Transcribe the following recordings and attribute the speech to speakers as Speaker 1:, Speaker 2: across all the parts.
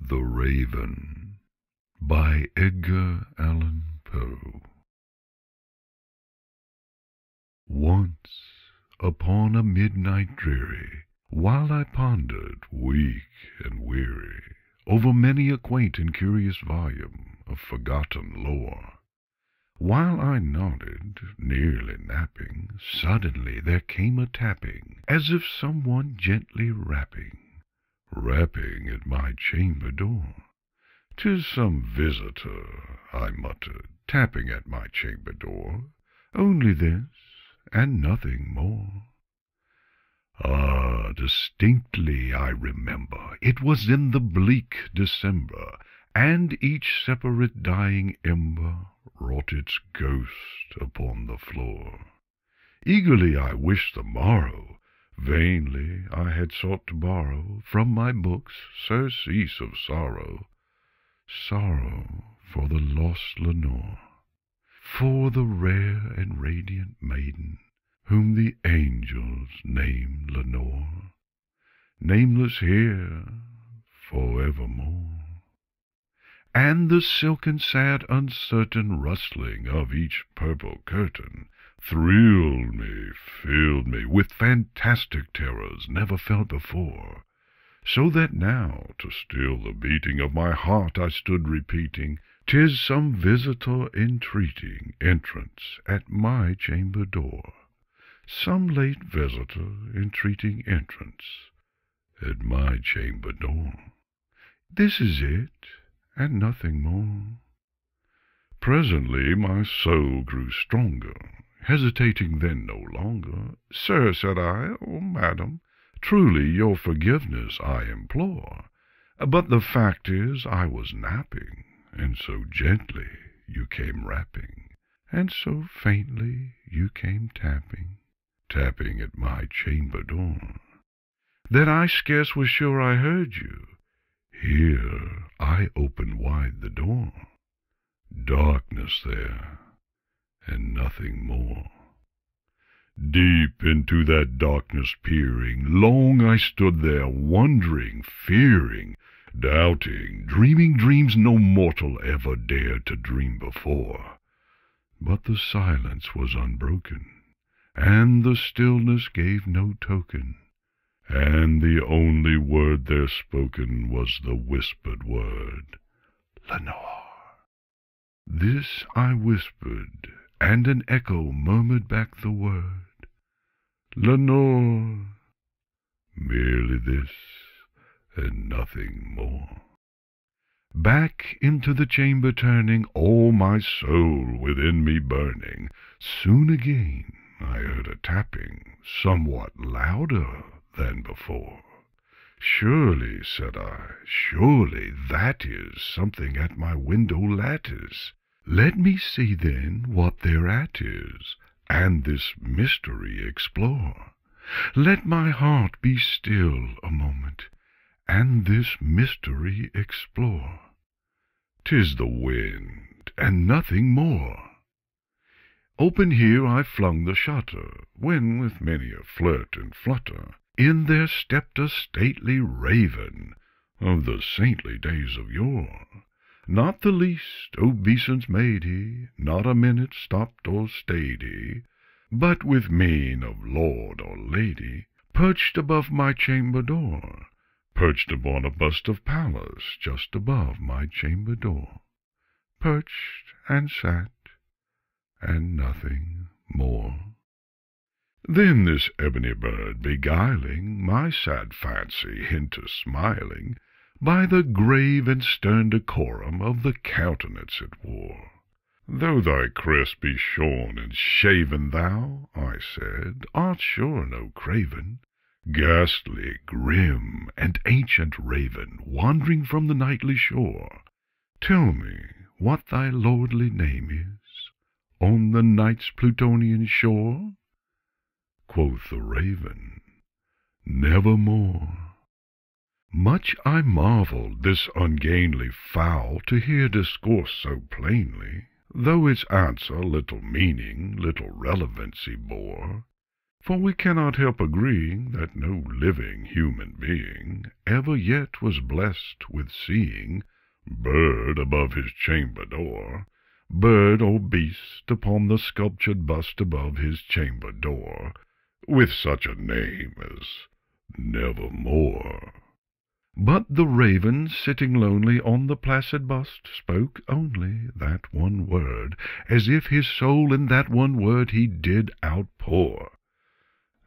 Speaker 1: The Raven by Edgar Allan Poe. Once, upon a midnight dreary, while I pondered, weak and weary, over many a quaint and curious volume of forgotten lore, while I nodded, nearly napping, suddenly there came a tapping, as if someone gently rapping at my chamber door. "'Tis some visitor," I muttered, tapping at my chamber door, "only this, and nothing more." Ah, distinctly I remember, it was in the bleak December, and each separate dying ember wrought its ghost upon the floor. Eagerly I wished the morrow. Vainly I had sought to borrow from my books surcease of sorrow, sorrow for the lost Lenore, for the rare and radiant maiden whom the angels name Lenore, nameless here forevermore. And the silken, sad, uncertain rustling of each purple curtain thrilled me, filled me with fantastic terrors never felt before, so that now, to still the beating of my heart, I stood repeating, "'Tis some visitor entreating entrance at my chamber door, some late visitor entreating entrance at my chamber door. This is it, and nothing more." Presently my soul grew stronger, hesitating then no longer. "Sir," said I, "oh, madam, truly your forgiveness I implore, but the fact is I was napping, and so gently you came rapping, and so faintly you came tapping, tapping at my chamber door, that I scarce was sure I heard you. Here I opened wide the door. Darkness there, and nothing more. Deep into that darkness peering, long I stood there, wondering, fearing, doubting, dreaming dreams no mortal ever dared to dream before. But the silence was unbroken, and the stillness gave no token, and the only word there spoken was the whispered word, "Lenore." This I whispered, and an echo murmured back the word, "Lenore." Merely this, and nothing more. Back into the chamber turning, all my soul within me burning, soon again I heard a tapping, somewhat louder than before. "Surely," said I, "surely that is something at my window lattice. Let me see then what thereat is, and this mystery explore. Let my heart be still a moment, and this mystery explore. 'Tis the wind, and nothing more." Open here I flung the shutter, when with many a flirt and flutter in there stepped a stately raven of the saintly days of yore. Not the least obeisance made he, not a minute stopped or stayed he, but with mien of lord or lady, perched above my chamber door, perched upon a bust of Pallas just above my chamber door, perched and sat, and nothing more. Then this ebony bird, beguiling my sad fancy into smiling, by the grave and stern decorum of the countenance it wore, "Though thy crest be shorn and shaven, thou," I said, "art sure no craven, ghastly, grim, and ancient raven, wandering from the nightly shore. Tell me what thy lordly name is on the night's Plutonian shore?" Quoth the raven, "Nevermore." Much I marvelled this ungainly fowl to hear discourse so plainly, though its answer little meaning, little relevancy bore. For we cannot help agreeing that no living human being ever yet was blessed with seeing bird above his chamber door, bird or beast upon the sculptured bust above his chamber door, with such a name as Nevermore. But the raven, sitting lonely on the placid bust, spoke only that one word, as if his soul in that one word he did outpour.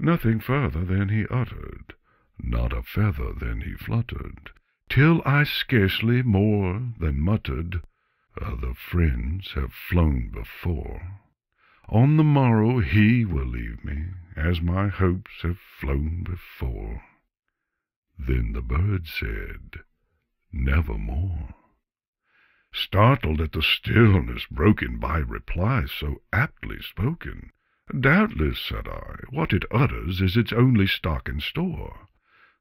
Speaker 1: Nothing further than he uttered, not a feather than he fluttered, till I scarcely more than muttered, Other friends have flown before. On the morrow he will leave me, as my hopes have flown before. Then the bird said, Nevermore. Startled at the stillness broken by replies so aptly spoken, Doubtless, said I, what it utters is its only stock and store,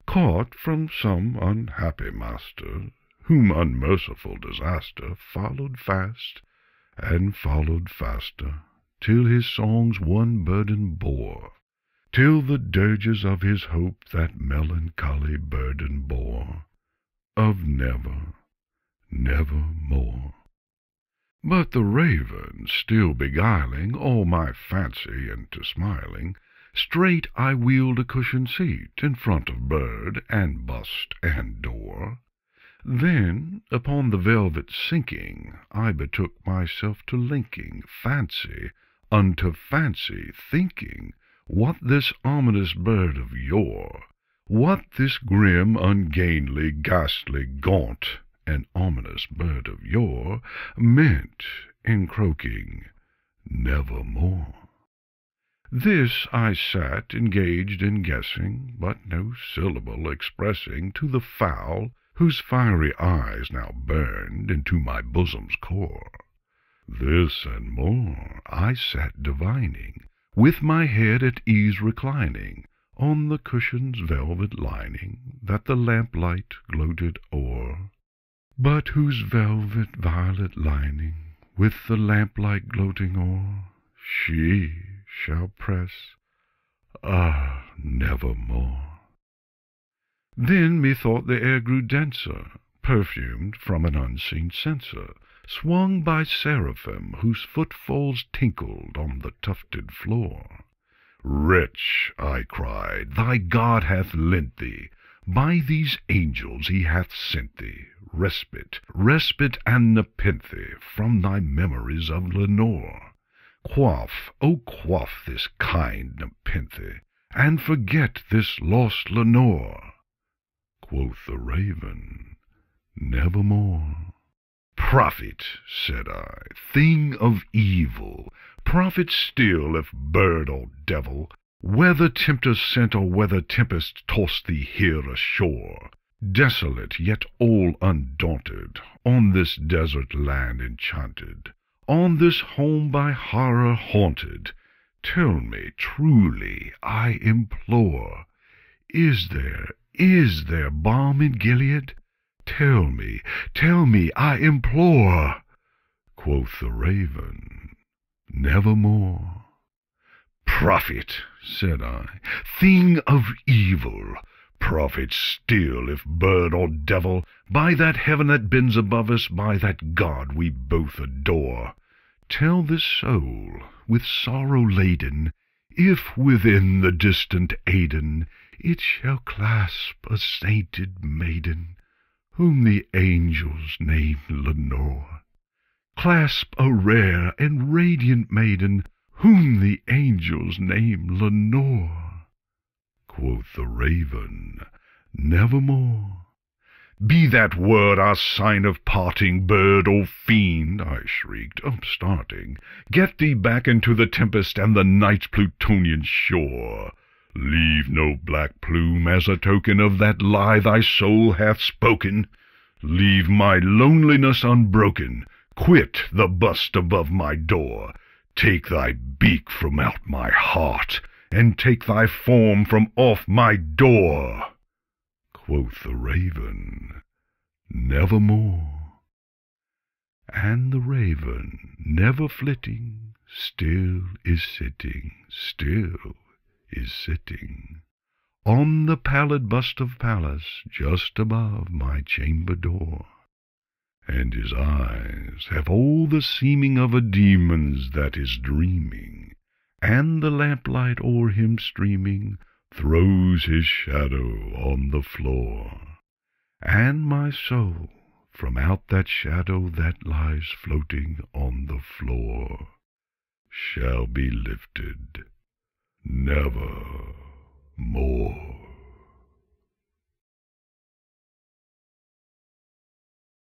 Speaker 1: caught from some unhappy master, whom unmerciful disaster followed fast and followed faster, till his songs one burden bore, till the dirges of his hope that melancholy burden bore, of never, nevermore. But the raven, still beguiling all my fancy into smiling, straight I wheeled a cushioned seat in front of bird and bust and door. Then, upon the velvet sinking, I betook myself to linking fancy unto fancy, thinking what this ominous bird of yore, what this grim, ungainly, ghastly, gaunt, and ominous bird of yore meant in croaking Nevermore. This I sat engaged in guessing, but no syllable expressing to the fowl whose fiery eyes now burned into my bosom's core. This and more I sat divining, with my head at ease reclining on the cushion's velvet lining that the lamplight gloated o'er, but whose velvet violet lining, with the lamplight gloating o'er, she shall press, nevermore. Then methought the air grew denser, perfumed from an unseen censer, swung by seraphim whose footfalls tinkled on the tufted floor. Wretch, I cried, thy God hath lent thee, by these angels he hath sent thee, respite, respite and nepenthe from thy memories of Lenore. Quaff, O quaff this kind nepenthe, and forget this lost Lenore. Quoth the raven, Nevermore. Prophet, said I, thing of evil, prophet still if bird or devil, whether tempter sent or whether tempest tossed thee here ashore, desolate yet all undaunted, on this desert land enchanted, on this home by horror haunted, tell me truly, I implore, is there balm in Gilead? Tell me, I implore. Quoth the raven, Nevermore. Prophet, said I, thing of evil, prophet still if bird or devil, by that heaven that bends above us, by that God we both adore, tell this soul, with sorrow laden, if within the distant Aidenn it shall clasp a sainted maiden, whom the angels name Lenore, clasp a rare and radiant maiden, whom the angels name Lenore. Quoth the raven, Nevermore. Be that word our sign of parting, bird or fiend, I shrieked, upstarting, get thee back into the tempest and the night's Plutonian shore. Leave no black plume as a token of that lie thy soul hath spoken. Leave my loneliness unbroken. Quit the bust above my door. Take thy beak from out my heart, and take thy form from off my door. Quoth the raven, Nevermore. And the raven, never flitting, still is sitting, still is sitting on the pallid bust of Pallas just above my chamber door, and his eyes have all the seeming of a demon's that is dreaming, and the lamplight o'er him streaming throws his shadow on the floor, and my soul from out that shadow that lies floating on the floor shall be lifted never more.